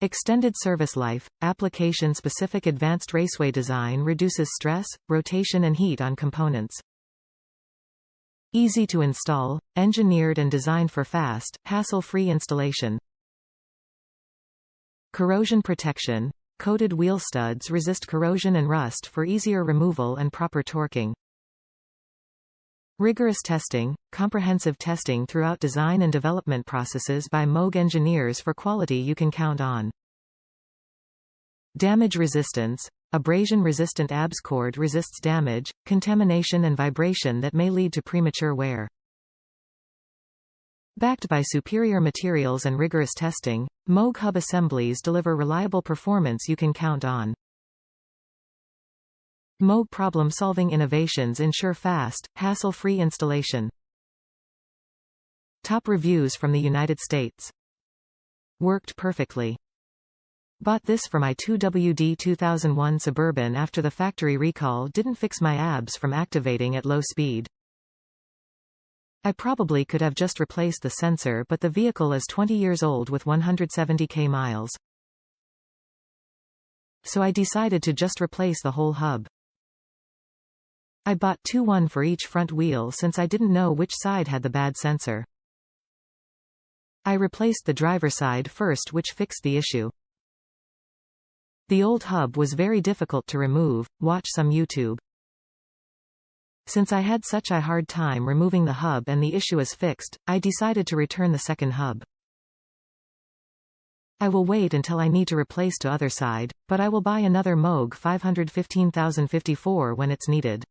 Extended service life. Application-specific advanced raceway design reduces stress, rotation and heat on components. Easy to install, engineered and designed for fast, hassle-free installation. Corrosion protection. Coated wheel studs resist corrosion and rust for easier removal and proper torquing. Rigorous testing. Comprehensive testing throughout design and development processes by MOOG engineers for quality you can count on. Damage resistance. Abrasion-resistant ABS cord resists damage, contamination and vibration that may lead to premature wear. Backed by superior materials and rigorous testing, MOOG hub assemblies deliver reliable performance you can count on. MOOG problem-solving innovations ensure fast, hassle-free installation. Top reviews from the United States. Worked perfectly. Bought this for my 2WD 2001 Suburban after the factory recall didn't fix my ABS from activating at low speed. I probably could have just replaced the sensor, but the vehicle is 20 years old with 170k miles. So I decided to just replace the whole hub. I bought one for each front wheel since I didn't know which side had the bad sensor. I replaced the driver side first, which fixed the issue. The old hub was very difficult to remove. Watch some YouTube. Since I had such a hard time removing the hub and the issue is fixed, I decided to return the second hub. I will wait until I need to replace the other side, but I will buy another MOOG 515054 when it's needed.